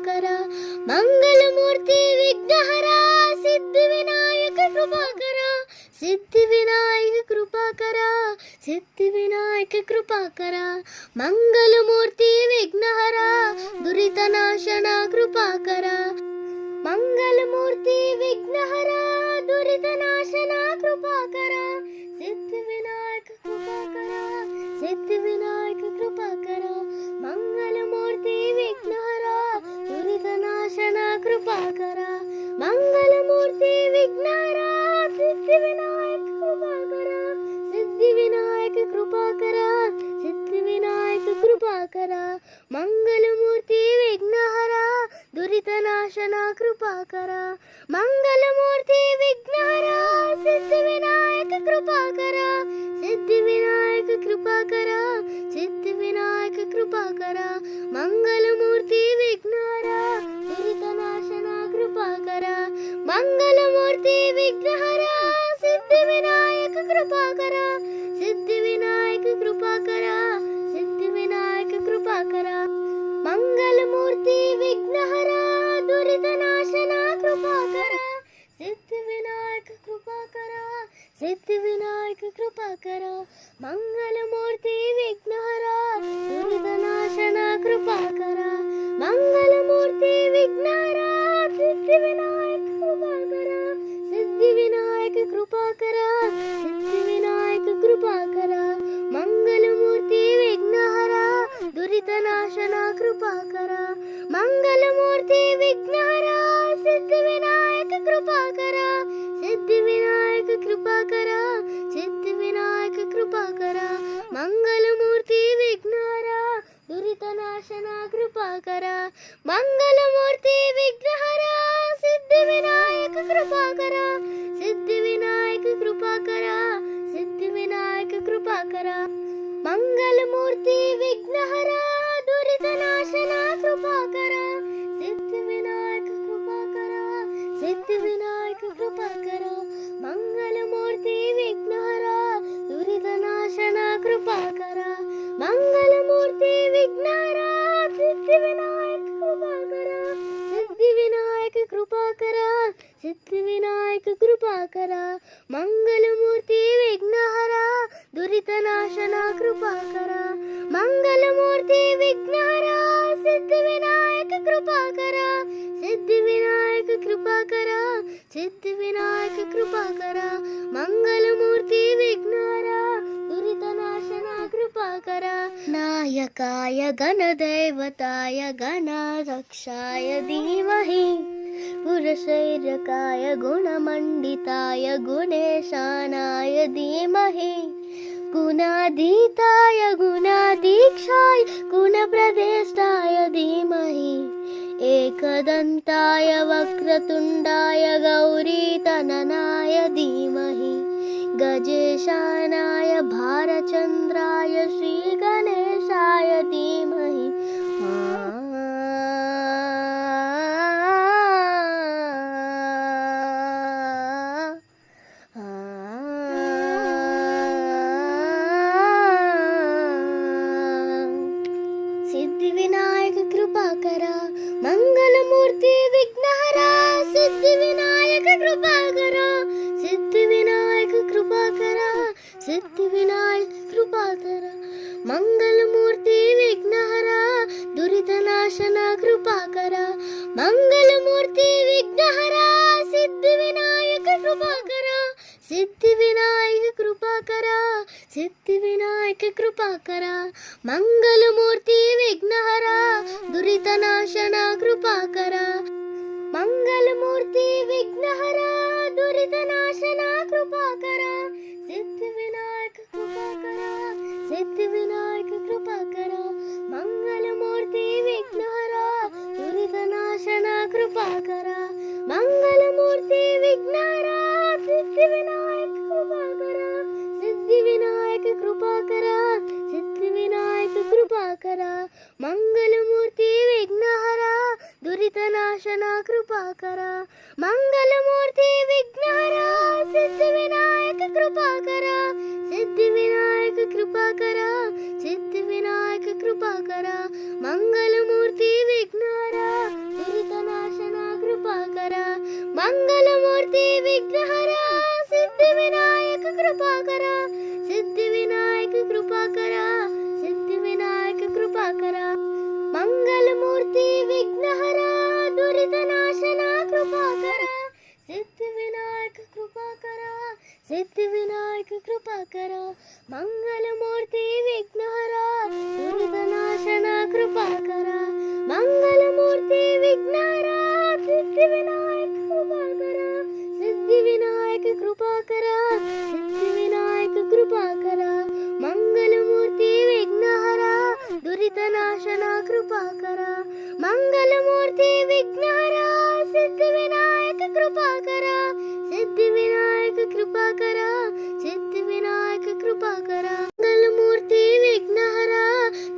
कृपाकर मंगलमूर्ति विघ्नहर सिद्धिविनायक कृपाकर सिद्धिविनायक कृपाकर सिद्धिविनायक कृपाकर मंगलमूर्ति विघ्नहर दुरितनाशन कृपाकर मंगलमूर्ति विघ्नहर दुरितनाशन कृपाकर सिद्धिविनायक कृपाकर सिद्धिविनायक कृपाकर मंगलमूर्ति विघ्नहर दुरितनाशन कृपाकर मंगलमूर्ति विघ्नहर सिद्धिविनायक कृपाकर सिद्धिविनायक कृपाकर सिद्धिविनायक कृपाकर मंगलमूर्ति विघ्नहर दुरितनाशन कृपाकर मंगलमूर्ति विघ्नहर सिद्धिविनायक कृपाकर सिद्धिविनायक कृपाकर सिद्धिविनायक कृपाकर मंगलमूर्ति विघ्नहर दुरितनाशन कृपाकर मंगलमूर्ति विघ्नहर सिद्धिविनायक कृपाकर सिद्धिविनायक कृपाकर सिद्धिविनायक कृपाकर मंगलमूर्ति विघ्नहर दुरितनाशन कृपाकर सिद्धिविनायक कृपाकर सिद्धिविनायक कृपाकर मंगलमूर्ति विघ्नहर दुरितनाशन कृपाकर मंगलमूर्ति विघ्नहर सिद्धिविनायक कृपाकर सिद्धिविनायक कृपाकर सिद्धिविनायक कृपाकर मंगलमूर्ति विघ्नहर दुरितनाशन कृपाकर मंगलमूर्ति विघ्नहर सिद्धिविनायक कृपाकर सिद्धिविनायक कृपाकर सिद्धिविनायक कृपाकर मंगलमूर्ति विघ्नहर दुरितनाशन कृपाकर मंगलमूर्ति विघ्नहर सिद्धिविनायक कृपाकर सिद्धिविनायक कृपाकर सिद्धिविनायक कृपाकर मंगलमूर्ति विघ्नहर दुरितनाशन कृपाकर सिद्धिविनायक कृपाकर सिद्धिविनायक कृपाकर मंगलमूर्ति विघ्नहर दुरितनाशन कृपाकर मंगलमूर्ति विघ्नहर सिद्धिविनायक कृपाकर सिद्धिविनायक कृपाकर सिद्धिविनायक कृपाकर मंगलमूर्ति विघ्नहर दुरितनाशन कृपाकर मंगलमूर्ति विघ्नहर सिद्धिविनायक कृपाकर सिद्धिविनायक कृपाकर सिद्धिविनायक कृपाकर मंगलमूर्ति विघ्नहर दुरितनाशन कृपाकर नायकाय गणदैवताय गणाध्यक्षाय धीमहि पुरशैर्यकाय गुणमण्डिताय गुणेशानाय धीमहि गुणाधीताय गुणाधीक्षाय गुणप्रदेष्टाय धीमहि एकदन्ताय वक्रतुण्डाय गौरीतननाय धीमहि गजेशानाय भारचन्द्राय श्रीगणेशाय धीमहि सिद्धिविनायक कृपाकर मंगलमूर्ति विघ्नहर सिद्धिविनायक कृपाकर सिद्धिविनायक कृपाकर सिद्धिविनायक कृपाकर मंगलमूर्ति विघ्नहर दुरितनाशन कृपाकर मंगलमूर्ति विघ्नहर सिद्धिविनायक कृपाकर सिद्धिविनायक कृपाकर सिद्धिविनायक कृपाकर मंगलमूर्ति विघ्नहर दुरितनाशन कृपाकर मंगलमूर्ति विघ्नहर दुरितनाशन कृपाकर सिद्धिविनायक कृपाकर सिद्धिविनायक कृपाकर मंगलमूर्ति विघ्नहर दुरितनाशन कृपाकर मंगलमूर्ति विघ्नहर सिद्धिविनायक कृपाकर सिद्धिविनायक कृपाकर सिद्धिविनायक कृपाकर मंगलमूर्ति विघ्नहर दुरितनाशन कृपाकर मंगलमूर्ति विघ्नहर सिद्धिविनायक कृपाकर सिद्धिविनायक कृपाकर सिद्धिविनायक कृपाकर मंगलमूर्ति विघ्नहर सिद्धिविनायक कृपाकर मंगलमूर्ति विघ्नहर सिद्धिविनायक कृपाकर सिद्धिविनायक कृपाकर सिद्धिविनायक कृपाकर मंगलमूर्ति विघ्नहर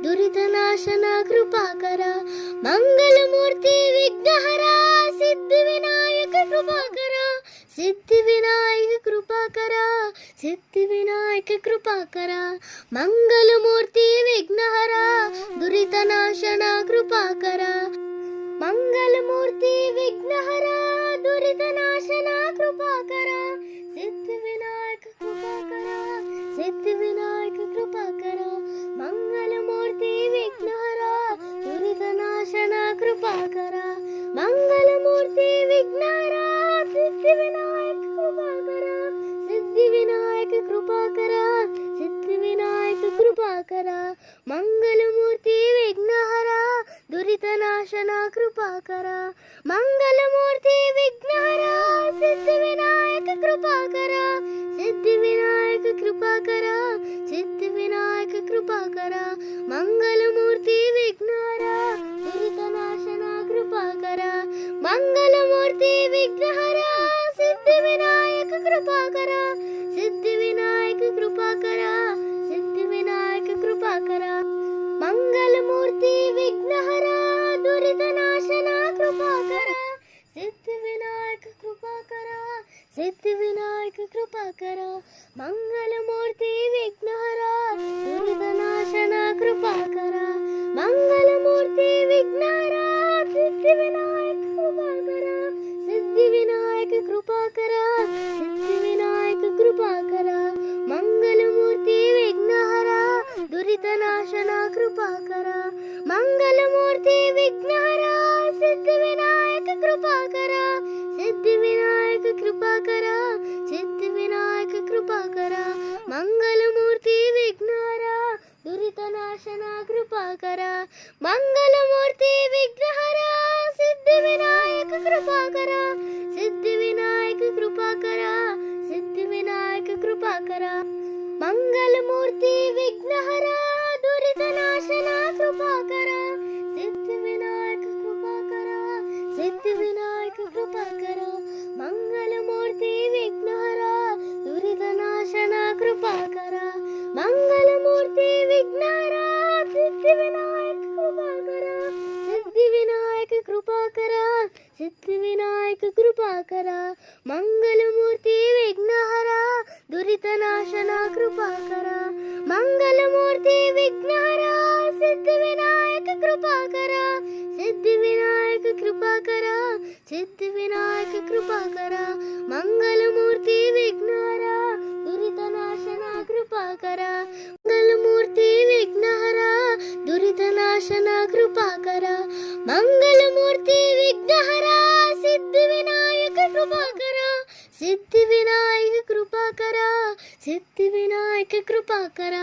दुरितनाशन कृपाकर मंगलमूर्ति विघ्नहर सिद्धिविनायक कृपाकर सिद्धिविनायक कृपाकर सिद्धिविनायक कृपाकर मंगलमूर्ति विघ्नहर दुरितनाशन कृपाकर मंगलमूर्ति विघ्नहर दुरितनाशन कृपाकर सिद्धिविनायक कृपाकर सिद्धिविनायक कृपाकर मंगलमूर्ति विघ्नहर दुरितनाशन कृपाकर मंगलमूर्ति विघ्नहर सिद्धिविनायक कृपाकर सिद्धिविनायक कृपाकर सिद्धिविनायक कृपाकर मंगलमूर्ति विघ्नहर दुरितनाशन कृपाकर मंगलमूर्ति विघ्नहर सिद्धिविनायक कृपाकर सिद्धिविनायक कृपाकर सिद्धिविनायक कृपाकर मंगलमूर्ति विघ्नहर दुरितनाशन कृपाकर मंगलमूर्ति विघ्नहर सिद्धिविनायक कृपाकर सिद्धिविनायक कृपाकर सिद्धिविनायक कृपाकर मंगलमूर्ति विघ्नहर दुरितनाशन कृपाकर सिद्धिविनायक कृपाकर सिद्धिविनायक कृपाकर मंगलमूर्ति विघ्नहर दुरितनाशन कृपाकर मंगलमूर्ति विघ्नहर सिद्धिविनायक कृपाकर सिद्धिविनायक कृपाकर सिद्धिविनायक कृपाकर मंगलमूर्ति विघ्नहर दुरितनाशन कृपाकर मंगलमूर्ति विघ्नहर सिद्धिविनायक कृपाकर सिद्धिविनायक कृपाकर सिद्धिविनायक कृपाकर मंगलमूर्ति विघ्नहर दुरितनाशन कृपाकर मंगलमूर्ति विघ्नहर सिद्धिविनायक कृपाकर सिद्धिविनायक कृपाकर सिद्धिविनायक कृपाकर मंगलमूर्ति विघ्नहर दुरितनाशन कृपाकर सिद्धिविनायक कृपाकर सिद्धिविनायक कृपाकर मंगलमूर्ति विघ्नहर दुरितनाशन कृपाकर मंगलमूर्ति विघ्नहर सिद्धिविनायक कृपाकर सिद्धिविनायक कृपाकर सिद्धिविनायक कृपाकर मंगलमूर्ति विघ्नहर दुरितनाशन कृपाकर मंगलमूर्ति विघ्नहर सिद्धिविनायक कृपाकर सिद्धिविनायक कृपाकर सिद्धिविनायक कृपाकर मंगलमूर्ति विघ्नहर दुरितनाशन कृपाकर मंगलमूर्ति विघ्नहर दुरितनाशन कृपाकर मंगलमूर्ति विघ्नहर सिद्धिविनायक कृपाकर सिद्धिविनायक कृपाकर सिद्धिविनायक कृपाकर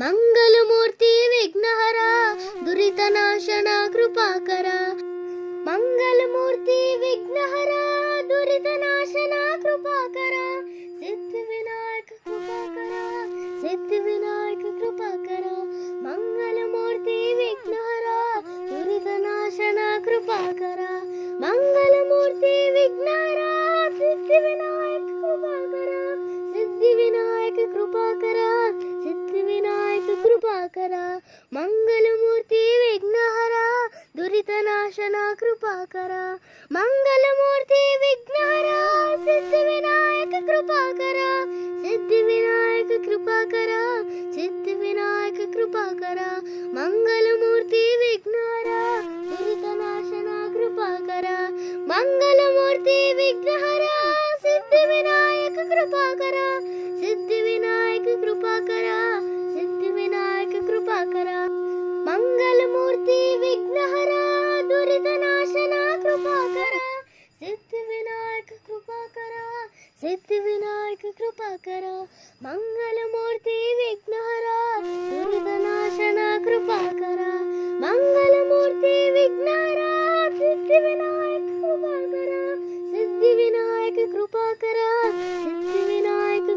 मंगलमूर्ति विघ्नहर दुरितनाशन कृपाकर मंगलमूर्ति विघ्नहर दुरितनाशन कृपाकर सिद्धिविनायक कृपाकर सिद्धिविनायक कृपाकर मंगलमूर्ति विघ्नहर दुरितनाशन कृपाकर मंगलमूर्ति विघ्नहर सिद्धिविनायक कृपाकर सिद्धिविनायक कृपाकर सिद्धिविनायक कृपाकर मंगलमूर्ति विघ्नहर दुरितनाशन कृपाकर मंगलमूर्ति विघ्नहर सिद्धिविनायक कृपाकर सिद्धिविनायक कृपाकर सिद्धिविनायक कृपाकर मंगलमूर्ति विघ्नहर दुरितनाशन कृपाकर मंगलमूर्ति विघ्नहर सिद्धिविनायक कृपाकर सिद्धिविनायक कृपाकर सिद्धिविनायक कृपाकर मंगलमूर्ति विघ्नहर दुरितनाशन कृपाकर सिद्धिविनायक कृपाकर सिद्धिविनायक कृपाकर मंगलमूर्ति विघ्नहर दुरितनाशन कृपाकर मंगलमूर्ति विघ्नहर सिद्धिविनायक कृपाकर सिद्धिविनायक कृपाकर सिद्धिविनायक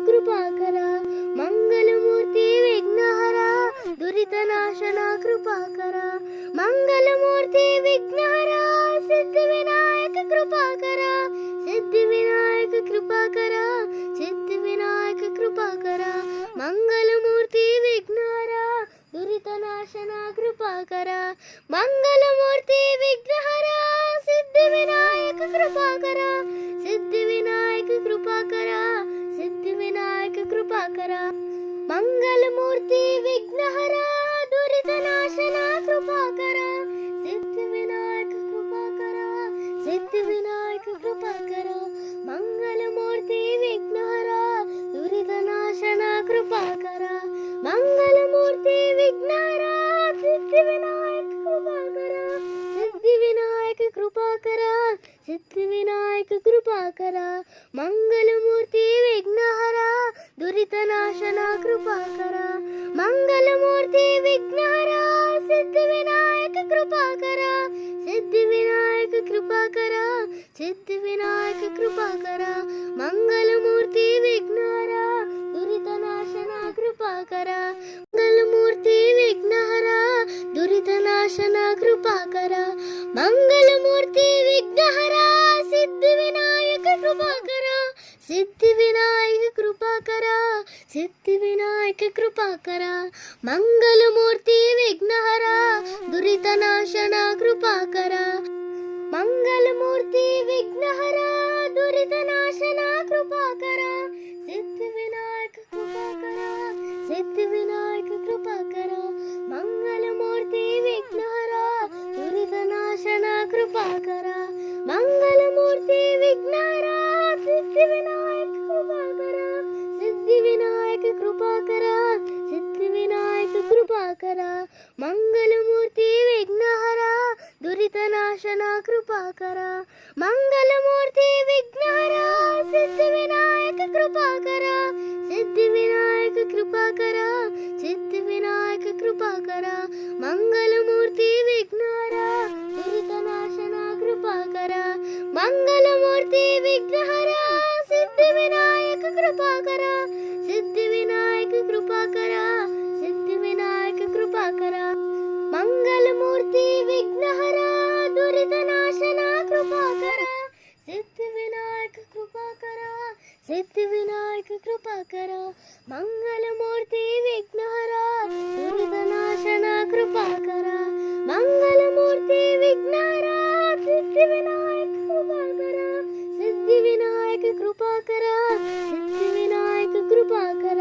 कृपाकर मंगलमूर्ति विघ्नहर सिद्धिविनायक कृपाकर सिद्धिविनायक कृपाकर सिद्धिविनायक कृपाकर मंगलमूर्ति विघ्नहर दुरितनाशन कृपाकर मंगलमूर्ति विघ्नहर सिद्धिविनायक कृपाकर सिद्धिविनायक कृपाकर सिद्धिविनायक कृपाकर मंगलमूर्ति विघ्नहर दुरितनाशन कृपाकर सिद्धिविनायक कृपाकर सिद्धिविनायक कृपाकर मंगलमूर्ति विघ्नहर दुरितनाशन कृपाकर मंगलमूर्ति विघ्नहर सिद्धिविनायक कृपाकर सिद्धिविनायक कृपाकर सिद्धिविनायक कृपाकर मंगलमूर्ति विघ्नहर दुरितनाशन कृपाकर मंगलमूर्ति विघ्नहर सिद्धिविनायक कृपाकर सिद्धिविनायक कृपाकर सिद्धिविनायक कृपाकर मंगलमूर्ति विघ्नहर दुरितनाशन कृपाकर मंगलमूर्ति विघ्नहर दुरितनाशन कृपाकर मंगलमूर्ति विघ्नहर सिद्धिविनायक कृपाकर सिद्धिविनायक कृपाकर सिद्धिविनायक कृपाकर मंगलमूर्ति विघ्नहर दुरितनाशन कृपाकर मंगलमूर्ति विघ्नहर दुरितनाशन कृपाकर सिद्धिविनायक कृपाकर सिद्धिविनायक कृपाकर मंगलमूर्ति विघ्नहर दुरितनाशन कृपाकर मंगलमूर्ति विघ्नहर सिद्धिविनायक कृपाकर सिद्धिविनायक कृपाकर सिद्धिविनायक कृपाकर मंगलमूर्ति विघ्नहर दुरितनाशन कृपाकर मंगलमूर्ति विघ्नहर सिद्धिविनायक कृपाकर सिद्धिविनायक कृपाकर सिद्धिविनायक कृपाकर मंगलमूर्ति विघ्नहर दुरितनाशन कृपाकर मंगलमूर्ति विघ्नहर सिद्धिविनायक कृपाकर सिद्धिविनायक कृपाकर सिद्धिविनायक कृपाकर मंगलमूर्ति विघ्नहर दुरितनाशन कृपाकर सिद्धिविनायक कृपाकर सिद्धिविनायक कृपाकर मंगलमूर्ति विघ्नहर दुरितनाशन कृपाकर मंगलमूर्ति विघ्नहर सिद्धिविनायक कृपाकर सिद्धिविनायक कृपाकर सिद्धिविनायक कृपाकर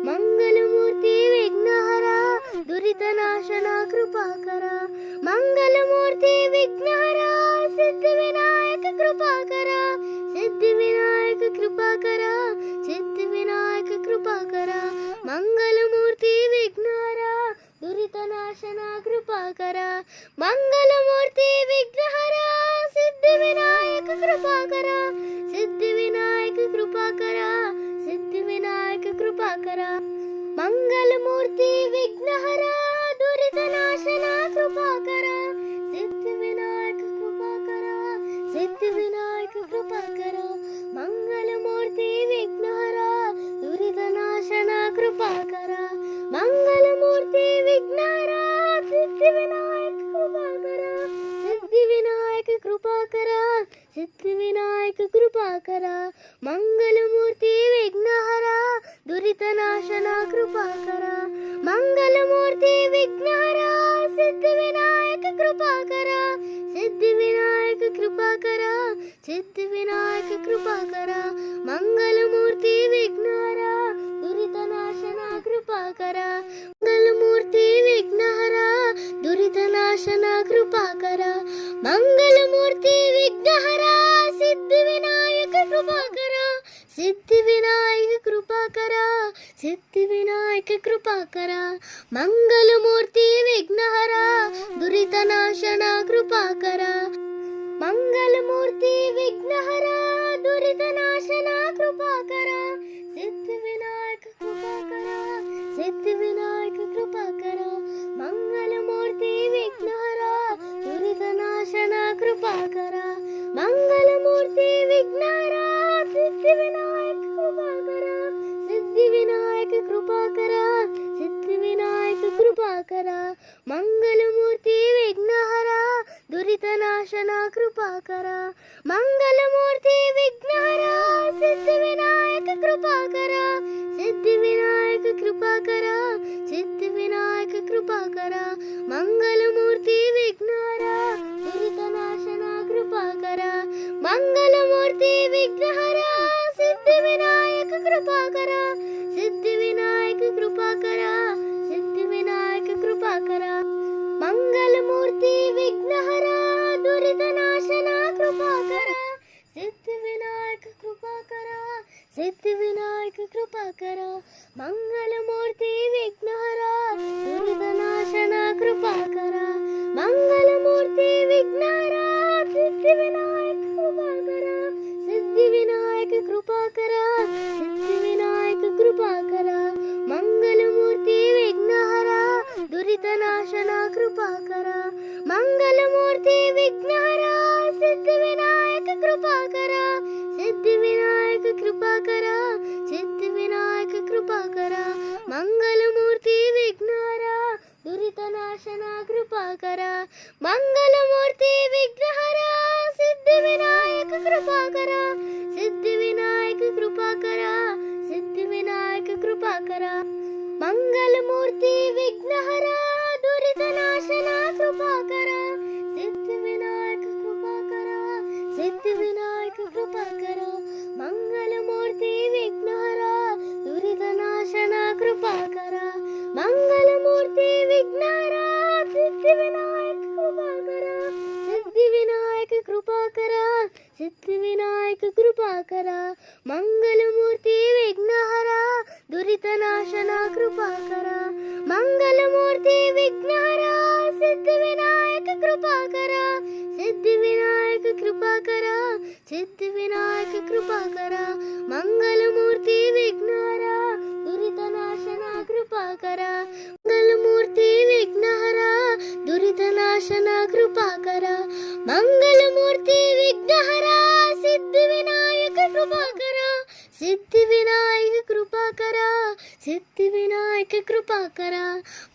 मंगलमूर्ति विघ्नहर दुरितनाशन कृपाकर मंगलमूर्ति विघ्नहर सिद्धिविनायक कृपाकर सिद्धिविनायक कृपाकर सिद्धिविनायक कृपाकर मंगलमूर्ति विघ्नहर दुरितनाशन कृपाकर मंगलमूर्ति विघ्नहर सिद्धिविनायक कृपाकर सिद्धिविनायक कृपाकर सिद्धिविनायक कृपाकर मंगलमूर्ति विघ्नहर दुरितनाशन कृपाकर सिद्धिविनायक कृपाकर सिद्धिविनायक कृपाकर मंगलमूर्ति विघ्नहर दुरितनाशन कृपाकर मंगलमूर्ति विघ्नहर सिद्धिविनायक कृपाकर सिद्धिविनायक कृपाकर सिद्धिविनायक कृपाकर मंगलमूर्ति विघ्नहर दुरितनाशन कृपाकर मंगलमूर्ति विघ्नहर सिद्धिविनायक कृपाकर सिद्धिविनायक कृपाकर सिद्धिविनायक कृपाकर मंगलमूर्ति विघ्नहर दुरितनाशन कृपाकर मंगलमूर्ति विघ्नहर दुरितनाशन कृपाकर मंगलमूर्ति विघ्नहर सिद्धिविनायक कृपाकर सिद्धिविनायक कृपाकर सिद्धिविनायक कृपाकर मंगलमूर्ति विघ्नहर दुरितनाशन कृपाकर मंगलमूर्ति विघ्नहर दुरितनाशन कृपाकर सिद्धिविनायक कृपाकर सिद्धिविनायक कृपाकर मंगलमूर्ति विघ्नहर दुरितनाशन कृपाकर मंगलमूर्ति विघ्नहर सिद्धिविनायक कृपाकर सिद्धिविनायक कृपाकर सिद्धिविनायक कृपाकर ಮಂಗಲಮೂರ್ತಿ ವಿಘ್ನಹರ ದುರಿತನಾಶನ ಕೃಪಾಕರ ಮಂಗಲಮೂರ್ತಿ ವಿಘ್ನಹರ ಸಿದ್ಧಿವಿನಾಯಕ ಕೃಪಾಕರ ಸಿದ್ಧಿವಿನಾಯಕ ಕೃಪಾಕರ ಸಿದ್ಧಿವಿನಾಯಕ ಕೃಪಾಕರ ಮಂಗಲಮೂರ್ತಿ ವಿಘ್ನಹರ ದುರಿತನಾಶನ ಕೃಪಾಕರ ಮಂಗಲಮೂರ್ತಿ ವಿಘ್ನಹರ ಸಿದ್ಧಿವಿನಾಯಕ ಕೃಪಾಕರ ಸಿದ್ಧಿವಿನಾಯಕ ಕೃಪಾಕರ ಸಿದ್ಧಿವಿನಾಯಕ ಕೃಪಾಕರ ಮಂಗಲಮೂರ್ತಿ ವಿಘ್ನಹರ ದುರಿತನಾಶನ ಕೃಪಾಕರ ಸಿದ್ಧಿವಿನಾಯಕ ಕೃಪಾಕರ ಸಿದ್ಧಿವಿನಾಯಕ ಕೃಪಾಕರ ಮಂಗಲಮೂರ್ತಿ ವಿಘ್ನಹರ ದುರಿತನಾಶನ ಕೃಪಾಕರ ಮಂಗಲಮೂರ್ತಿ ವಿಘ್ನಹರ ಸಿದ್ಧಿವಿನಾಯಕ ಕೃಪಾಕರ ಸಿದ್ಧಿವಿನಾಯಕ ಕೃಪಾಕರ ಸಿದ್ಧಿವಿನಾಯಕ ಕೃಪಾಕರ ಮಂಗಲಮೂರ್ತಿ ವಿಘ್ನಹರ ದುರಿತನಾಶನ ಕೃಪಾಕರ ಮಂಗಲಮೂರ್ತಿ ವಿಘ್ನಹರ ಸಿದ್ಧಿವಿನಾಯಕ ಕೃಪಾಕರ ಸಿದ್ಧಿವಿನಾಯಕ ಕೃಪಾಕರ ಸಿದ್ಧಿವಿನಾಯಕ ಕೃಪಾಕರ ಮಂಗಲಮೂರ್ತಿ ವಿಘ್ನಹರ ದುರಿತನಾಶನ ಕೃಪಾಕರ ಮಂಗಲಮೂರ್ತಿ ವಿಘ್ನಹರ ಸಿದ್ಧಿವಿನಾಯಕ ಕೃಪಾಕರ ಸಿದ್ಧಿವಿನಾಯಕ ಕೃಪಾಕರ ಸಿದ್ಧಿವಿನಾಯಕ ಕೃಪಾಕರ ಮಂಗಲಮೂರ್ತಿ ವಿಘ್ನಹರ ದುರಿತನಾಶನ ಕೃಪಾಕರ ಸಿದ್ಧಿವಿನಾಯಕ ಕೃಪಾಕರ ಸಿದ್ಧಿವಿನಾಯಕ ಕೃಪಾಕರ ಮಂಗಲಮೂರ್ತಿ ವಿಘ್ನಹರ ದುರಿತನಾಶನ ಕೃಪಾಕರ ಮಂಗಲಮೂರ್ತಿ ವಿಘ್ನಹರ ಸಿದ್ಧಿವಿನಾಯಕ ಕೃಪಾಕರ ಸಿದ್ಧಿವಿನಾಯಕ ಕೃಪಾಕರ ಸಿದ್ಧಿವಿನಾಯಕ ಕೃಪಾಕರ ಮಂಗಲಮೂರ್ತಿ ವಿಘ್ನಹರ ದುರಿತನಾಶನ ಕೃಪಾಕರ ಮಂಗಲಮೂರ್ತಿ ವಿಘ್ನಹರ ಸಿದ್ಧಿವಿನಾಯಕ ಕೃಪಾಕರ ಸಿದ್ಧಿವಿನಾಯಕ ಕೃಪಾಕರ ಸಿದ್ಧಿವಿನಾಯಕ ಕೃಪಾಕರ ಮಂಗಲಮೂರ್ತಿ ವಿಘ್ನಹರ ದುರಿತನಾಶನ ಕೃಪಾಕರ ಮಂಗಲಮೂರ್ತಿ ವಿಘ್ನಹರ ದುರಿತನಾಶನ ಕೃಪಾಕರ ಮಂಗಲಮೂರ್ತಿ ವಿಘ್ನಹರ ಸಿದ್ಧಿವಿನಾಯಕ ಕೃಪಾಕರ ಸಿದ್ಧಿವಿನಾಯಕ ಕೃಪಾಕರ ಸಿದ್ಧಿವಿನಾಯಕ ಕೃಪಾಕರ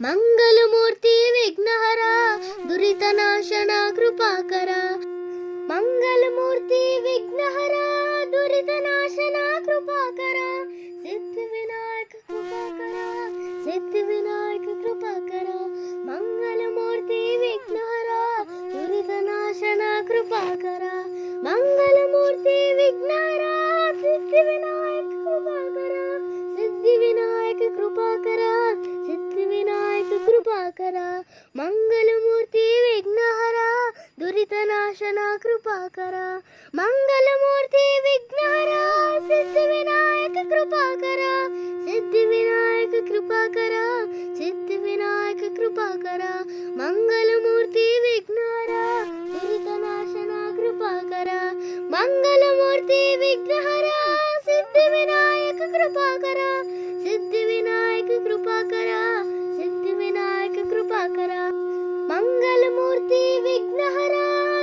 ಮಂಗಲಮೂರ್ತಿ ವಿಘ್ನಹರ ದುರಿತನಾಶನ ಕೃಪಾಕರ ಮಂಗಲಮೂರ್ತಿ ವಿಘ್ನಹರ ದುರಿತನಾಶನ ಕೃಪಾಕರ ಸಿದ್ಧಿವಿನಾಯಕ ಕೃಪಾಕರ ಸಿದ್ಧಿವಿನಾಯಕ ಕೃಪಾಕರ ಮಂಗಲಮೂರ್ತಿ ವಿಘ್ನಹರ ದುರಿತನಾಶನ ಕೃಪಾಕರ ಮಂಗಲಮೂರ್ತಿ ವಿಘ್ನಹರ ಸಿದ್ಧಿವಿನಾಯಕ ಕೃಪಾಕರ ಸಿದ್ಧಿವಿನಾಯಕ ಕೃಪಾಕರ ಸಿದ್ಧಿವಿನಾಯಕ ಕೃಪಾಕರ ಮಂಗಲಮೂರ್ತಿ ವಿಘ್ನಹರ ದುರಿತನಾಶನ ಕೃಪಾಕರ ಮಂಗಲಮೂರ್ತಿ ವಿಘ್ನಹರ ಸಿದ್ಧಿವಿನಾಯಕ ಕೃಪಾಕರ ಸಿದ್ಧಿವಿನಾಯಕ ಕೃಪಾಕರ ಸಿದ್ಧಿವಿನಾಯಕ ಕೃಪಾಕರ ಮಂಗಲಮೂರ್ತಿ ವಿಘ್ನಹರ ದುರಿತನಾಶನ ಕೃಪಾಕರ ಮಂಗಲಮೂರ್ತಿ ವಿಘ್ನಹರ ಸಿದ್ಧಿವಿನಾಯಕ ಕೃಪಾಕರ ಸಿದ್ಧಿವಿನಾಯಕ ಕೃಪಾಕರ ಸಿದ್ಧಿವಿನಾಯಕ ಕೃಪಾಕರ ಮಂಗಲಮೂರ್ತಿ ವಿಘ್ನಹರ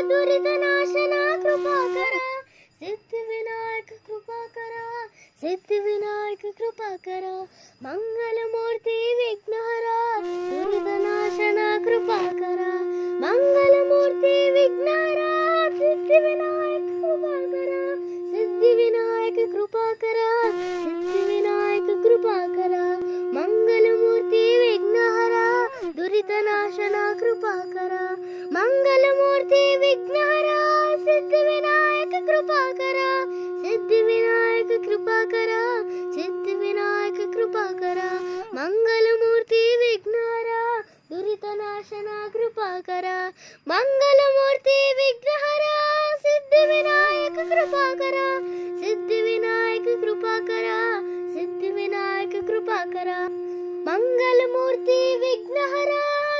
ದುರಿತನಾಶನ ಕೃಪಾಕರ ಸಿದ್ಧಿವಿನಾಯಕ ಕೃಪಾಕರ ಸಿದ್ಧಿವಿನಾಯಕ ಕೃಪಾಕರ ಮಂಗಲಮೂರ್ತಿ ವಿಘ್ನಹರ ದುರಿತನಾಶನ ಕೃಪಾಕರ ಮಂಗಲಮೂರ್ತಿ ವಿಘ್ನಹರ ಸಿದ್ಧಿವಿನಾಯಕ ಕೃಪಾಕರ ಸಿದ್ಧಿವಿನಾಯಕ ಕೃಪಾಕರ ಸಿದ್ಧಿವಿನಾಯಕ ಕೃಪಾಕರ ಮಂಗಲಮೂರ್ತಿ ವಿಘ್ನಹರ ದುರಿತನಾಶನ ಕೃಪಾಕರ ಮಂಗಲಮೂರ್ತಿ ವಿಘ್ನಹರ ಸಿದ್ಧಿವಿನಾಯಕ ಕೃಪಾಕರ ಸಿದ್ಧಿವಿನಾಯಕ ಕೃಪಾಕರ ಸಿದ್ಧಿವಿನಾಯಕ ಕೃಪಾಕರ ಮಂಗಲಮೂರ್ತಿ ವಿಘ್ನಹರ ದುರಿತನಾಶನ ಕೃಪಾಕರ ಮಂಗಲಮೂರ್ತಿ ವಿಘ್ನಹರ ಸಿದ್ಧಿವಿನಾಯಕ ಕೃಪಾಕರ ಸಿದ್ಧಿವಿನಾಯಕ ಕೃಪಾಕರ ಸಿದ್ಧಿವಿನಾಯಕ ಕೃಪಾಕರ ಮಂಗಲಮೂರ್ತಿ ವಿಘ್ನಹರ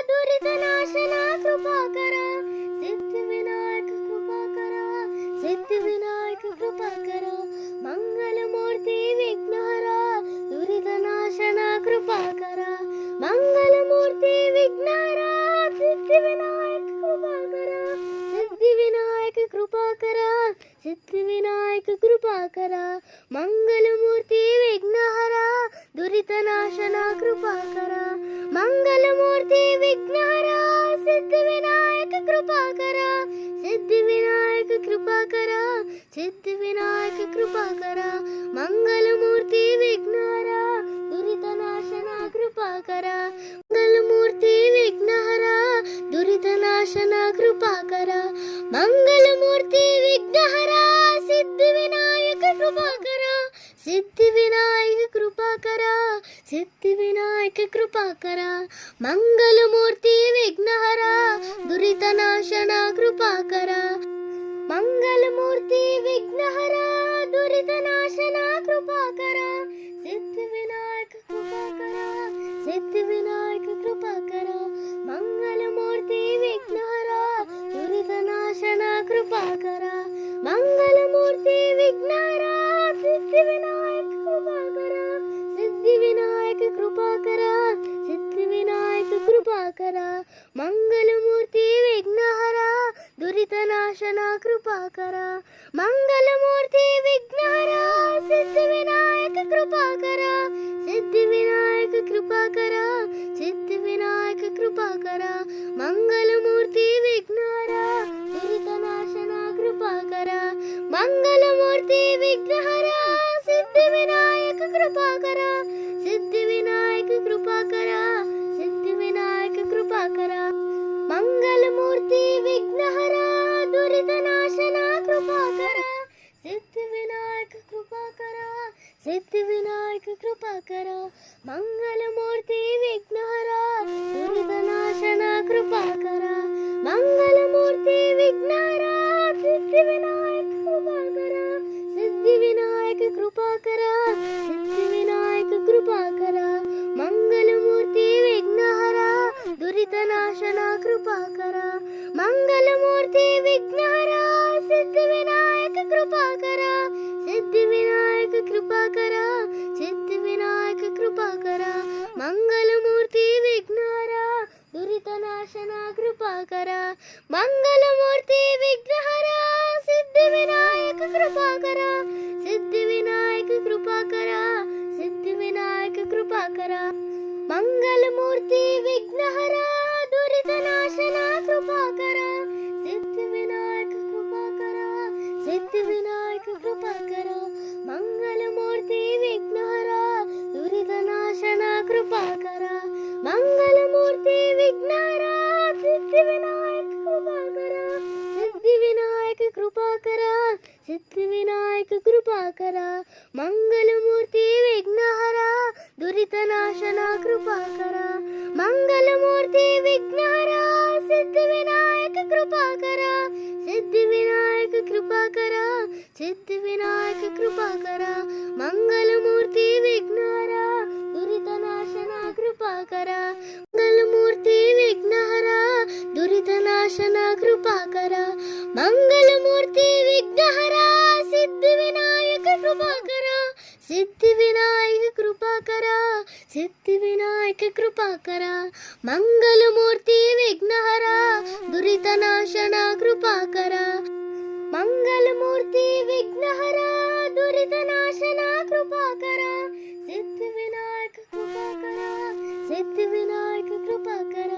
ದುರಿತನಾಶನ ಕೃಪಾಕರ ಸಿದ್ಧಿವಿನಾಯಕ ಕೃಪಾಕರ ಸಿದ್ಧಿವಿನಾಯಕ ಕೃಪಾಕರ ಮಂಗಲಮೂರ್ತಿ ವಿಘ್ನಹರ ದುರಿತನಾಶನ ಕೃಪಾಕರ ಮಂಗಲಮೂರ್ತಿ ವಿಘ್ನಹರ ಸಿದ್ಧಿವಿನಾಯಕ ಕೃಪಾಕರ ಸಿದ್ಧಿವಿನಾಯಕ ಕೃಪಾಕರ ಸಿದ್ಧಿವಿನಾಯಕ ಕೃಪಾಕರ ಮಂಗಲಮೂರ್ತಿ ವಿಘ್ನಹರ ದುರಿತನಾಶನ ಕೃಪಾಕರ ಮಂಗಲಮೂರ್ತಿ ವಿಘ್ನಹರ कृपाकर सिद्धिविनायक कृपाकर सिद्धिविनायक कृपाकर मंगलमूर्ति विघ्नहरा दुरितनाशना कृपाकर मंगलमूर्ति विघ्नहरा दुरितनाशना कृपाकर मंगलमूर्ति विघ्नहरा सिद्धिविनायक कृपाकर सिद्धिविनायक कृपाकर सिद्धिविनायक कृपाकर मंगलमूर्ति विघ्नहरा दुरितनाशना कृपाकर मंगलमूर्ति विघ्नहरा दुरितनाशना कृपाकर सिद्धिविनायक कृपाकर सिद्धिविनायक कृपाकर मंगलमूर्ति विघ्नहरा दुरितनाशना कृपाकर मंगलमूर्ति विघ्नहरा सिद्धिविनायक कृपाकर सिद्धिविनायक कृपाकर सिद्धिविनायक कृपाकर मंगलमूर्ति विघ्नहरा दुरितनाशना कृपाकर मंगलमूर्ति विघ्नहरा सिद्धिविनायक कृपाकर सिद्धिविनायक कृपाकर सिद्धिविनायक कृपाकर मंगलमूर्ति विघ्नहरा दुरितनाशना कृपाकर मंगलमूर्ति विघ्नहरा सिद्धिविनायक कृपाकर सिद्धिविनायक कृपाकर सिद्धिविनायक कृपाकर मंगलमूर्ति विघ्नहरा दुरितनाशना कृपाकर सिद्धिविनायक कृपाकर सिद्धिविनायक कृपाकर मंगलमूर्ति विघ्नहरा दुरितनाशना कृपाकर मंगलमूर्ति विघ्नहरा सिद्धिविनायक कृपाकर सिद्धिविनायक कृपाकर सिद्धिविनायक कृपाकर मंगलमूर्ति विघ्नहरा दुरितनाशना कृपाकर मंगलमूर्ति विघ्नहरा सिद्धिविनायक कृपाकर सिद्धिविनायक कृपाकर सिद्धिविनायक कृपाकर मंगलमूर्ति विघ्नहरा दुरितनाशना कृपाकर मंगलमूर्ति विघ्नहरा सिद्धिविनायक कृपाकर सिद्धिविनायक कृपाकर सिद्धिविनायक कृपाकर मंगलमूर्ति विघ्नहरा दुरितनाशना कृपाकर सिद्धिविनायक कृपाकर सिद्धिविनायक कृपाकर मंगलमूर्ति विघ्नहरा दुरितनाशना कृपाकर मंगलमूर्ति विघ्नहरा सिद्धिविनायक कृपाकर सिद्धिविनायक कृपाकर सिद्धिविनायक कृपाकर मंगलमूर्ति विघ्नहरा दुरितनाशना कृपाकर मंगलमूर्ति विघ्नहरा सिद्धिविनायक कृपाकर सिद्धिविनायक कृपाकर सिद्धिविनायक कृपाकर मंगलमूर्ति विघ्नहरा दुरितनाशना कृपाकर मंगलमूर्ति विघ्नहरा दुरितनाशना कृपाकर मंगलमूर्ति विघ्नहरा सिद्धिविनायक कृपाकर सिद्धिविनायक कृपाकर सिद्धिविनायक कृपाकर मंगलमूर्ति विघ्नहरा दुरितनाशना कृपाकर मंगलमूर्ति विघ्नहरा दुरितनाशना कृपाकर सिद्धिविनायक कृपाकर सिद्धिविनायक कृपाकर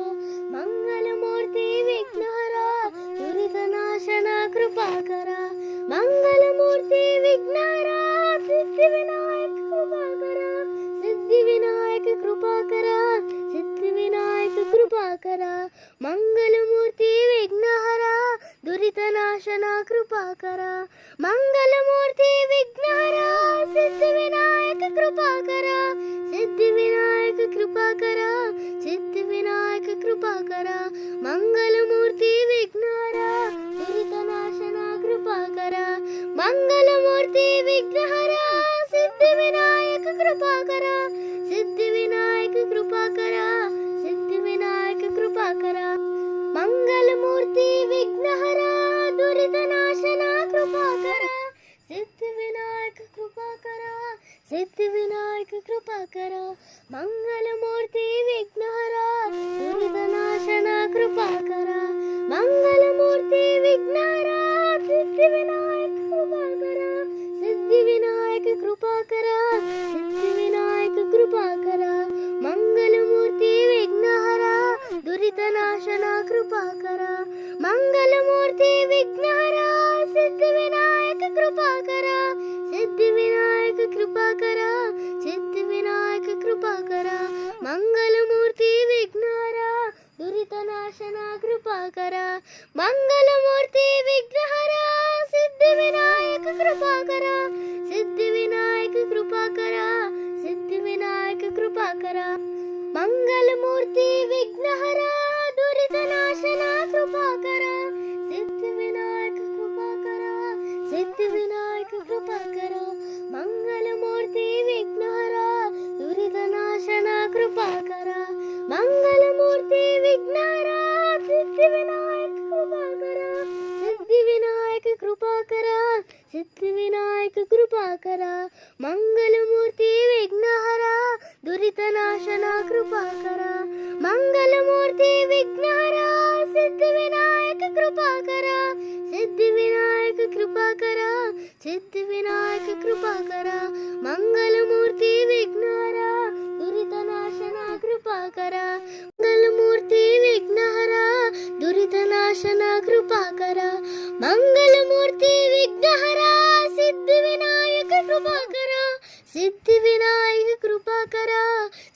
मंगलमूर्ति विघ्नहरा दुरितनाशना कृपाकर मंगलमूर्ति विघ्नहरा सिद्धिविनायक कृपाकर सिद्धिविनायक कृपाकर सिद्धिविनायक कृपाकर मंगलमूर्ति विघ्नहरा दुरितनाशना कृपाकर मंगलमूर्ति विघ्नहरा सिद्धिविनायक कृपाकर सिद्धिविनायक कृपाकर सिद्धिविनायक कृपाकर मंगलमूर्ति विघ्नहरा दुरितनाशना कृपाकर मंगलमूर्ति विघ्नहरा सिद्धिविनायक कृपाकर सिद्धिविनायक कृपाकर सिद्धिविनायक कृपाकर मंगलमूर्ति विघ्नहरा दुरितनाशना कृपाकर सिद्धिविनायक कृपाकर सिद्धिविनायक कृपाकर मंगलमूर्ति विघ्नहरा दुरितनाशना कृपाकर मंगलमूर्ति विघ्नहरा सिद्धिविनायक कृपाकर सिद्धिविनायक कृपाकर सिद्धिविनायक कृपाकर मंगलमूर्ति विघ्नहरा दुरितनाशना सिद्धिविनायक कृपाकर मंगलमूर्ति विघ्नहर सिद्धिविनायक कृपाकर सिद्धिविनायक कृपाकर सिद्धिविनायक कृपाकर मंगलमूर्ति विघ्नहर दुरितनाशन कृपाकर मंगलमूर्ति विघ्नहर सिद्धिविनायक कृपाकर सिद्धिविनायक कृपाकर सिद्धिविनायक कृपाकर मंगलमूर्ति विघ्नहर दुरितनाशन कृपाकर सिद्धिविनायक कृपाकर सिद्धिविनायक कृपाकर मंगलमूर्ति विघ्नहर दुरितनाशन कृपाकर मंगलमूर्ति विघ्नहर सिद्धिविनायक कृपाकर सिद्धिविनायक कृपाकर सिद्धिविनायक कृपाकर मंगलमूर्ति विघ्नहर दुरितनाशन कृपाकर मंगलमूर्ति विघ्नहर सिद्धिविनायक कृपाकर सिद्धिविनायक कृपाकर सिद्धिविनायक कृपाकर मंगलमूर्ति विघ्नहर दुरितनाशन कृपाकर मंगलमूर्ति विघ्नहर दुरितनाशन कृपाकर मंगलमूर्ति विघ्नहर सिद्धिविनायक कृपाकर सिद्धिविनायक कृपाकर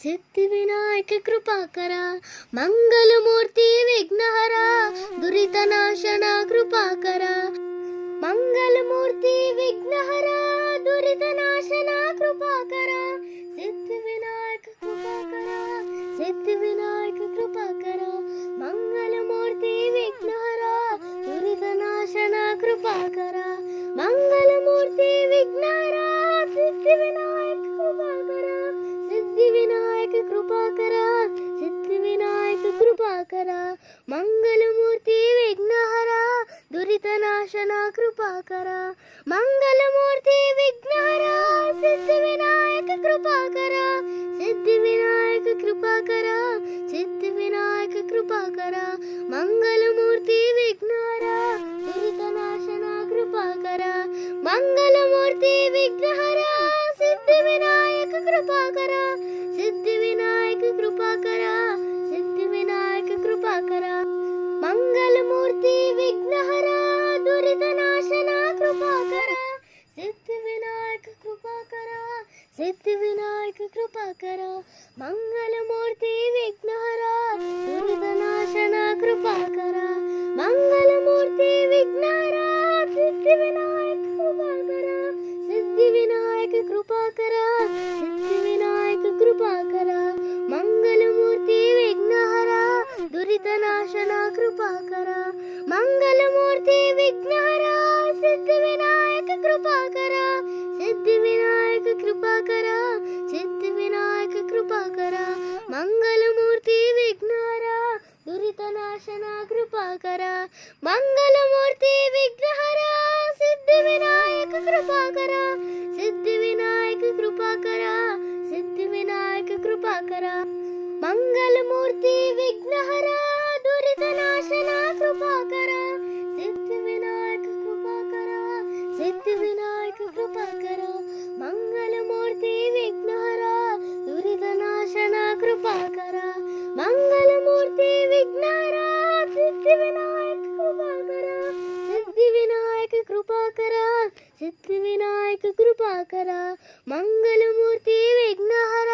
सिद्धिविनायक कृपाकर मंगलमूर्ति विघ्नहर दुरितनाशन कृपाकर मंगलमूर्ति विघ्नहर दुरितनाशन कृपाकर सिद्धिविनायक कृपाकर सिद्धिविनायक कृपाकर मंगलमूर्ति विघ्नहर दुरितनाशन कृपाकर मंगलमूर्ति विघ्नहर सिद्धिविनायक कृपाकर सिद्धिविनायक कृपाकर सिद्धिविनायक कृपाकर मंगलमूर्ति विघ्नहर दुरितनाशन कृपाकर मंगलमूर्ति विघ्नहर सिद्धिविनायक कृपाकर सिद्धिविनायक कृपाकर सिद्धिविनायक कृपाकर मंगलमूर्ति विघ्नहर दुरितनाशन कृपाकर मंगलमूर्ति विघ्नहर सिद्धिविनायक कृपाकर सिद्धिविनायक कृपाकर सिद्धिविनायक कृपाकर मंगलमूर्ति विघ्नहर दुरितनाशन कृपाकर सिद्धिविनायक कृपाकर सिद्धिविनायक कृपाकर मंगलमूर्ति विघ्नहर दुरितनाशन कृपाकर मंगलमूर्ति विघ्नहर सिद्धिविनायक कृपाकर सिद्धिविनायक कृपाकर सिद्धिविनायक कृपाकर मंगलमूर्ति विघ्नहर दुरितनाशन कृपाकर मंगलमूर्ति विघ्नहर सिद्धिविनायक कृपाकर सिद्धिविनायक कृपाकर सिद्धिविनायक कृपाकर मंगलमूर्ति विघ्नहर दुरितनाशन कृपाकर मंगलमूर्ति विघ्नहर सिद्धिविनायक कृपाकर सिद्धिविनायक कृपाकर सिद्धिविनायक कृपाकर मंगलमूर्ति विघ्नहर दुरितनाशन कृपाकर सिद्धिविनायक कृपाकर सिद्धिविनायक कृपाकर मंगलमूर्ति विघ्नहर दुरितनाशन कृपाकर मंगलमूर्ति विघ्नहर सिद्धिविनायक कृपाकर सिद्धिविनायक कृपाकर सिद्धिविनायक कृपाकर मंगलमूर्ति विघ्नहर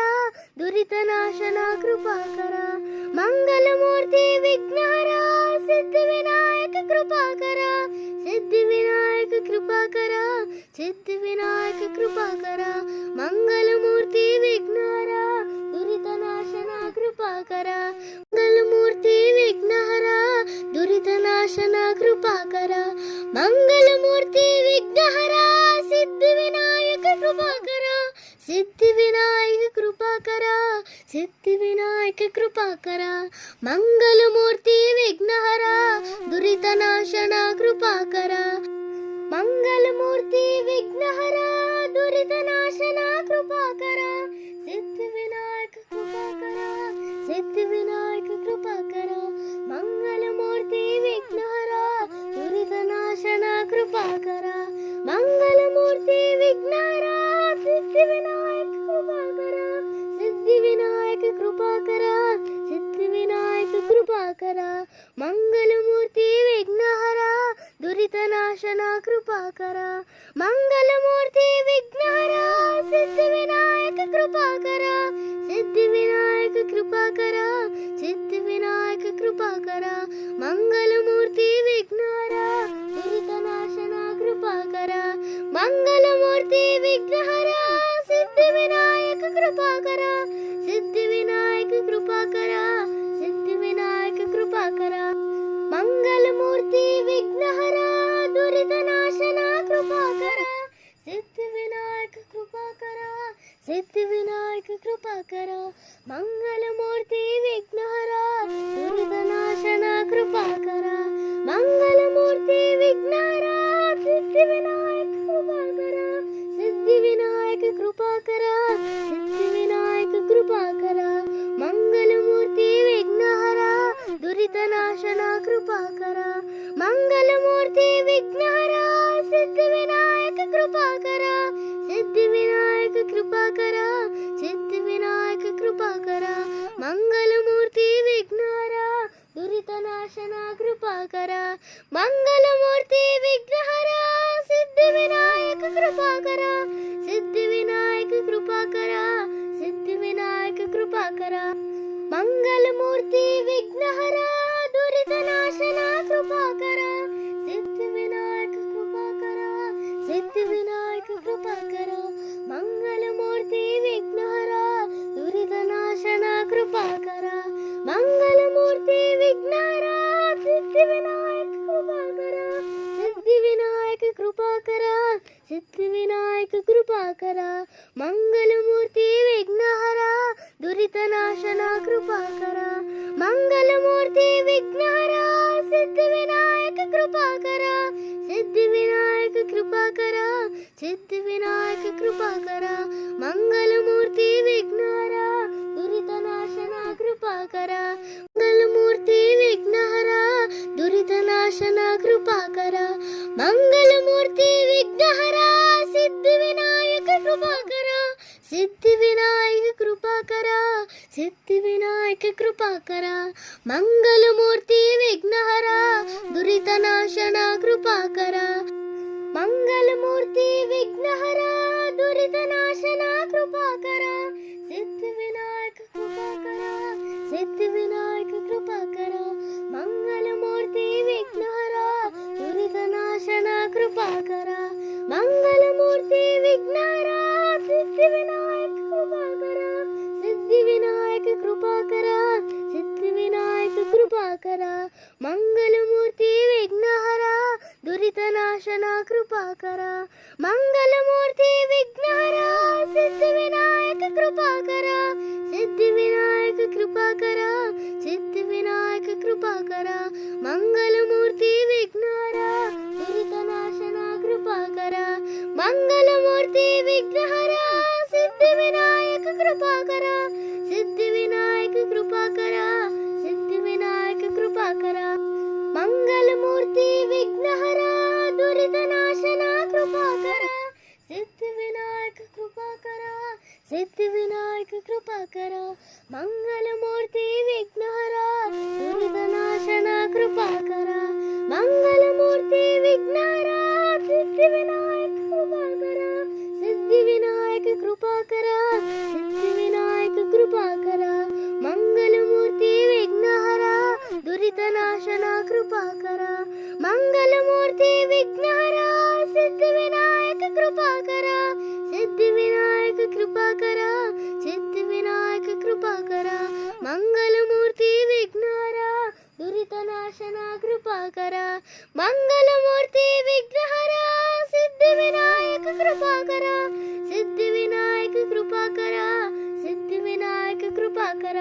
दुरितनाशन कृपाकर मंगलमूर्ति विघ्नहर सिद्धिविनायक कृपाकर सिद्धिविनायक कृपाकर सिद्धिविनायक कृपाकर मंगलमूर्ति विघ्नहर दुरितनाशन कृपाकर मंगलमूर्ति विघ्नहर दुरितनाशन कृपाकर मंगलमूर्ति विघ्नहर सिद्धिविनायक कृपाकर सिद्धिविनायक कृपाकर सिद्धिविनायक कृपाकर मंगलमूर्ति विघ्नहर दुरितनाशन कृपाकर मंगलमूर्ति विघ्नहर दुरितनाशन कृपाकर सिद्धिविनायक कृपाकर सिद्धिविनायक कृपाकर मंगलमूर्ति विघ्नहर दुरितनाशन कृपाकर मंगलमूर्ति विघ्नहर सिद्धिविनायक कृपाकर सिद्धिविनायक कृपाकर सिद्धिविनायक कृपाकर ಮಂಗಲಮೂರ್ತಿ ವಿಘ್ನಹರ ದುರಿತನಾಶನ ಕೃಪಾಕರ ಮಂಗಲಮೂರ್ತಿ ವಿಘ್ನಹರ ಸಿದ್ಧಿವಿನಾಯಕ ಕೃಪಾಕರ ಸಿದ್ಧಿವಿನಾಯಕ ಕೃಪಾಕರ ಸಿದ್ಧಿವಿನಾಯಕ ಕೃಪಾಕರ ಮಂಗಲಮೂರ್ತಿ ವಿಘ್ನಹರ ದುರಿತನಾಶನ ಕೃಪಾಕರ ಮಂಗಲಮೂರ್ತಿ ವಿಘ್ನಹರ ಸಿದ್ಧಿವಿನಾಯಕ ಕೃಪಾಕರ ಸಿದ್ಧಿವಿನಾಯಕ ಕೃಪಾಕರ ಸಿದ್ಧಿವಿನಾಯಕ ಕೃಪಾಕರ ಮಂಗಲಮೂರ್ತಿ ವಿಘ್ನಹರ ದುರಿತನಾಶನ ಕೃಪಾಕರ ಸಿದ್ಧಿವಿನಾಯಕ ಕೃಪಾಕರ ಸಿದ್ಧಿವಿನಾಯಕ ಕೃಪಾಕರ ಮಂಗಲಮೂರ್ತಿ ವಿಘ್ನಹರ ದುರಿತನಾಶನ ಕೃಪಾಕರ ಮಂಗಲಮೂರ್ತಿ ವಿಘ್ನಹರ ಸಿದ್ಧಿವಿನಾಯಕ ಕೃಪಾಕರ ಸಿದ್ಧಿವಿನಾಯಕ ಕೃಪಾಕರ ಸಿದ್ಧಿವಿನಾಯಕ ಕೃಪಾಕರ ಮಂಗಲಮೂರ್ತಿ ವಿಘ್ನಹರ ದುರಿತನಾಶನ ಕೃಪಾಕರ ಮಂಗಲಮೂರ್ತಿ ವಿಘ್ನಹರ ಸಿದ್ಧಿವಿನಾಯಕ ಕೃಪಾಕರ ಸಿದ್ಧಿವಿನಾಯಕ ಕೃಪಾಕರ ಸಿದ್ಧಿವಿನಾಯಕ ಕೃಪಾಕರ ಮಂಗಲಮೂರ್ತಿ ವಿಘ್ನಹರ ದುರಿತನಾಶನ ಕೃಪಾಕರ ಮಂಗಲಮೂರ್ತಿ ವಿಘ್ನಹರ ಸಿದ್ಧಿವಿನಾಯಕ ಕೃಪಾಕರ ಸಿದ್ಧಿವಿನಾಯಕ ಕೃಪಾಕರ ಸಿದ್ಧಿವಿನಾಯಕ ಕೃಪಾಕರ ಮಂಗಲಮೂರ್ತಿ ವಿಘ್ನಹರ ದುರಿತನಾಶನ ಕೃಪಾಕರ ಸಿದ್ಧಿವಿನಾಯಕ ಕೃಪಾಕರ ಸಿದ್ಧಿವಿನಾಯಕ ಕೃಪಾಕರ ಮಂಗಲಮೂರ್ತಿ ವಿಘ್ನಹರ ದುರಿತನಾಶನ ಕೃಪಾಕರ ಮಂಗಲಮೂರ್ತಿ ವಿಘ್ನಹರ ಸಿದ್ಧಿವಿನಾಯಕ ಕೃಪಾಕರ ಸಿದ್ಧಿವಿನಾಯಕ ಕೃಪಾಕರ ಸಿದ್ಧಿವಿನಾಯಕ ಕೃಪಾಕರ ಮಂಗಲಮೂರ್ತಿ ವಿಘ್ನಹರ ದುರಿತನಾಶನ ಕೃಪಾಕರ ಮಂಗಲಮೂರ್ತಿ ವಿಘ್ನಹರ ಸಿದ್ಧಿವಿನಾಯಕ ಕೃಪಾಕರ ಸಿದ್ಧಿವಿನಾಯಕ ಕೃಪಾಕರ ಸಿದ್ಧಿವಿನಾಯಕ ಕೃಪಾಕರ ಮಂಗಲಮೂರ್ತಿ ವಿಘ್ನಹರ ದುರಿತನಾಶನ ಕೃಪಾಕರ ಮಂಗಲಮೂರ್ತಿ ವಿಘ್ನಹರ ದುರಿತನಾಶನ ಕೃಪಾಕರ ಮಂಗಲಮೂರ್ತಿ ವಿಘ್ನಹರ ಸಿದ್ಧಿವಿನಾಯಕ ಕೃಪಾಕರ ಸಿದ್ಧಿವಿನಾಯಕ ಕೃಪಾಕರ ಸಿದ್ಧಿವಿನಾಯಕ ಕೃಪಾಕರ ಮಂಗಲಮೂರ್ತಿ ವಿಘ್ನಹರ ದುರಿತನಾಶನ ಕೃಪಾಕರ ಮಂಗಲಮೂರ್ತಿ ವಿಘ್ನಹರ ದುರಿತನಾಶನ ಕೃಪಾಕರ ಸಿದ್ಧಿವಿನಾಯಕ ಕೃಪಾಕರ ಸಿದ್ಧಿವಿನಾಯಕ ಕೃಪಾಕರ ಮಂಗಲಮೂರ್ತಿ ವಿಘ್ನಹರ ದುರಿತನಾಶನ ಕೃಪಾಕರ ಮಂಗಲಮೂರ್ತಿ ವಿಘ್ನಹರ ಸಿದ್ಧಿವಿನಾಯಕ ಕೃಪಾಕರ ಸಿದ್ಧಿವಿನಾಯಕ ಕೃಪಾಕರ ಸಿದ್ಧಿವಿನಾಯಕ ಕೃಪಾಕರ ಮಂಗಲಮೂರ್ತಿ ವಿಘ್ನಹರ ದುರಿತನಾಶನ ಕೃಪಾಕರ ಮಂಗಲಮೂರ್ತಿ ವಿಘ್ನಹರ ಸಿದ್ಧಿವಿನಾಯಕ ಕೃಪಾಕರ ಸಿದ್ಧಿವಿನಾಯಕ ಕೃಪಾಕರ ಸಿದ್ಧಿವಿನಾಯಕ ಕೃಪಾಕರ ಮಂಗಲಮೂರ್ತಿ ವಿಘ್ನಹರ ದುರಿತನಾಶನ ಕೃಪಾಕರ ಮಂಗಲಮೂರ್ತಿ ವಿಘ್ನಹರ ಸಿದ್ಧಿವಿನಾಯಕ ಕೃಪಾಕರ ಸಿದ್ಧಿವಿನಾಯಕ ಕೃಪಾಕರ ಸಿದ್ಧಿವಿನಾಯಕ ಕೃಪಾಕರ ಮಂಗಲಮೂರ್ತಿ ವಿಘ್ನಹರ ದುರಿತನಾಶನ ಕೃಪಾಕರ ಸಿದ್ಧಿವಿನಾಯಕ ಕೃಪಾಕರ ಸಿದ್ಧಿವಿನಾಯಕ ಕೃಪಾಕರ ಮಂಗಲಮೂರ್ತಿ ವಿಘ್ನಹರ ದುರಿತನಾಶನ ಕೃಪಾಕರ ಮಂಗಲಮೂರ್ತಿ ವಿಘ್ನಹರ ಸಿದ್ಧಿವಿನಾಯಕ ಕೃಪಾಕರ ಸಿದ್ಧಿವಿನಾಯಕ ಕೃಪಾಕರ ಸಿದ್ಧಿವಿನಾಯಕ ಕೃಪಾಕರ ಮಂಗಲಮೂರ್ತಿ ವಿಘ್ನಹರ ದುರಿತನಾಶನ ಕೃಪಾಕರ ಮಂಗಲಮೂರ್ತಿ ವಿಘ್ನಹರ ಸಿದ್ಧಿವಿನಾಯಕ ಕೃಪಾಕರ ಸಿದ್ಧಿವಿನಾಯಕ ಕೃಪಾಕರ ಸಿದ್ಧಿವಿನಾಯಕ ಕೃಪಾಕರ ಮಂಗಲಮೂರ್ತಿ ವಿಘ್ನಹರ ದುರಿತನಾಶನ ಕೃಪಾಕರ ಮಂಗಲಮೂರ್ತಿ ವಿಘ್ನಹರ ಸಿದ್ಧಿವಿನಾಯಕ ಕೃಪಾಕರ ಸಿದ್ಧಿವಿನಾಯಕ ಕೃಪಾಕರ ಸಿದ್ಧಿವಿನಾಯಕ ಕೃಪಾಕರ